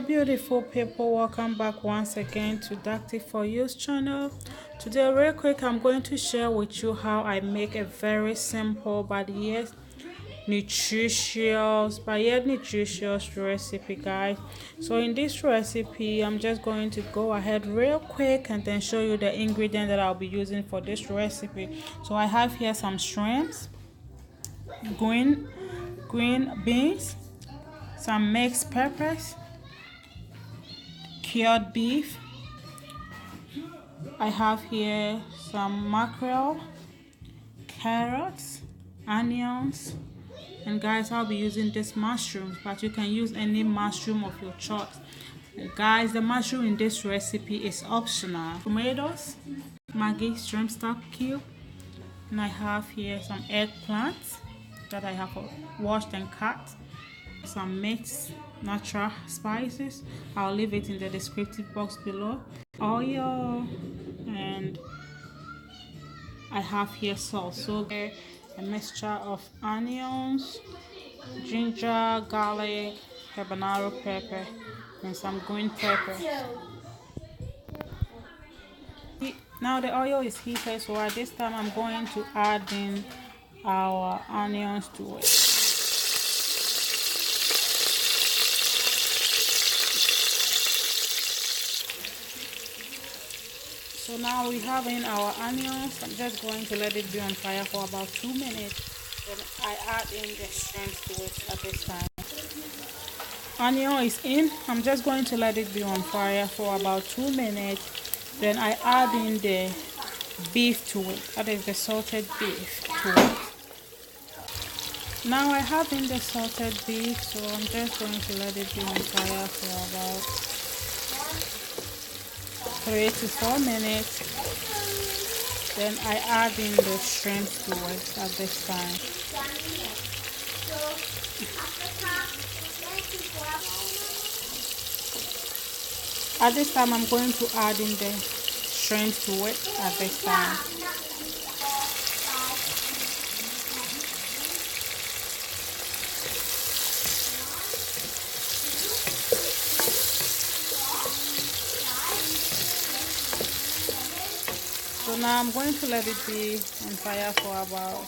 Beautiful people, welcome back once again to Dacty for Use channel. Today real quick I'm going to share with you how I make a very simple but yet nutritious recipe, guys. So in this recipe I'm just going to go ahead real quick and then show you the ingredient that I'll be using for this recipe. So I have here some shrimps, green beans, some mixed peppers, cured beef. I have here some mackerel, carrots, onions, and guys, I'll be using this mushroom, but you can use any mushroom of your choice. Guys, the mushroom in this recipe is optional. Tomatoes, Maggi shrimp stock cube, and I have here some eggplants that I have washed and cut, some mixed natural spices. I'll leave it in the descriptive box below. Oil, and I have here salt. So a mixture of onions, ginger, garlic, habanero pepper, and some green pepper. Now the oil is heated, so at this time I'm going to add in our onions to it. So now we have in our onions. I'm just going to let it be on fire for about 2 minutes. Then I add in the shrimp to it at this time. Onion is in. I'm just going to let it be on fire for about 2 minutes. Then I add in the beef to it. That is the salted beef to it. Now I have in the salted beef, so I'm just going to let it be on fire for about 3 to 4 minutes. Then I add in the shrimp to it at this time. At this time I'm going to add in the shrimp to it at this time. So now I'm going to let it be on fire for about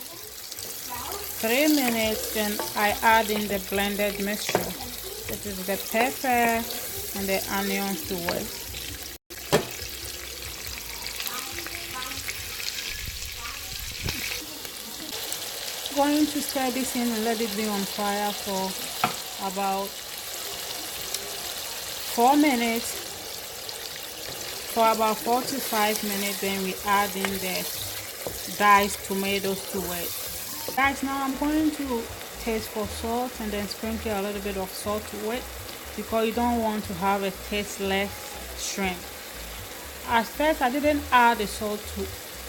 3 minutes. Then I add in the blended mixture. It is the pepper and the onions to it. Going to stir this in and let it be on fire for about 4 minutes. For about 4 to 5 minutes, then we add in the diced tomatoes to it. Guys, now I'm going to taste for salt and then sprinkle a little bit of salt to it, because you don't want to have a tasteless shrimp. At first I didn't add the salt to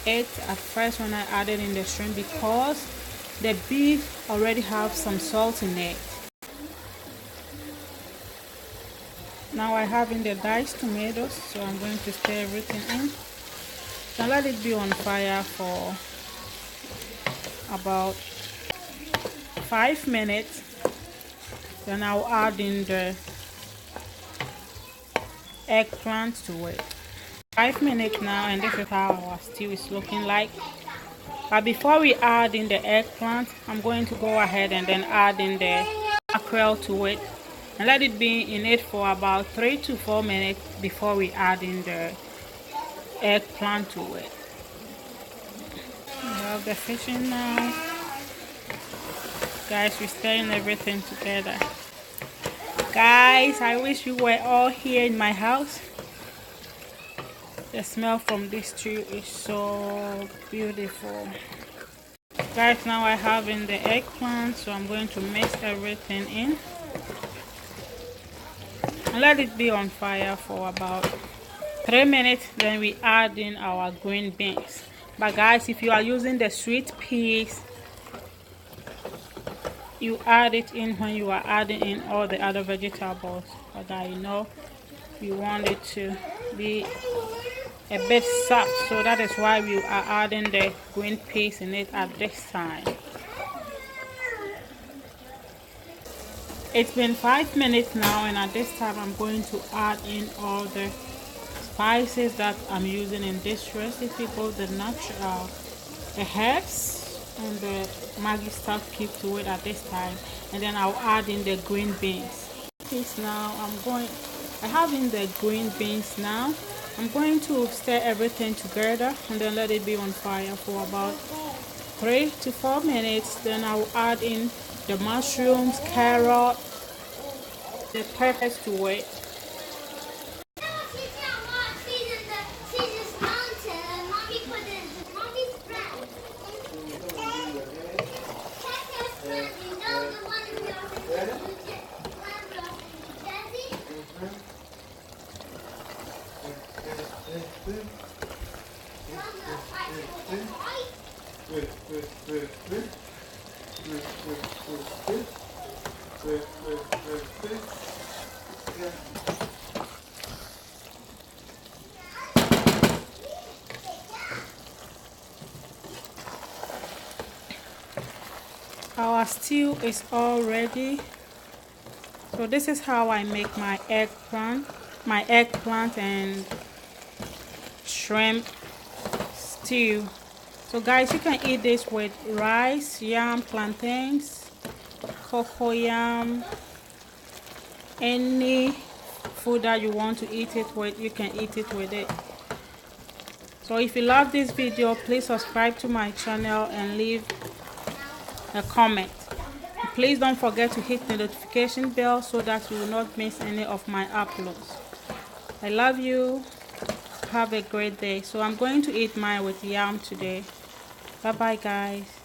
it at first when I added in the shrimp, because the beef already have some salt in it. Now I have in the diced tomatoes, so I'm going to stir everything in and let it be on fire for about 5 minutes. Then I'll add in the eggplant to it. 5 minutes now, and this is how our stew is looking like. But before we add in the eggplant, I'm going to go ahead and then add in the mackerel to it and let it be in it for about 3 to 4 minutes before we add in the eggplant to it. We have the fish in now. Guys, we're stirring everything together. Guys, I wish you were all here in my house. The smell from this stew is so beautiful. Guys, now I have in the eggplant, so I'm going to mix everything in and let it be on fire for about 3 minutes. Then we add in our green beans. But guys, if you are using the sweet peas, you add it in when you are adding in all the other vegetables. But I know we want it to be a bit soft, so that is why we are adding the green peas in it at this time. It's been 5 minutes now, and at this time I'm going to add in all the spices that I'm using in this recipe, both the natural, the herbs and the Maggi stuff keep to it at this time, and then I'll add in the green beans. This now I have in the green beans now. I'm going to stir everything together and then let it be on fire for about 3 to 4 minutes. Then I will add in the mushrooms, carrot, the peppers to it. Our stew is all ready. So this is how I make my eggplant and shrimp stew. So guys, you can eat this with rice, yam, plantains, cocoyam, any food that you want to eat it with, you can eat it with it. So if you love this video, please subscribe to my channel and leave a comment. Please don't forget to hit the notification bell so that you will not miss any of my uploads. I love you. Have a great day. So I'm going to eat mine with yam today. Bye bye guys.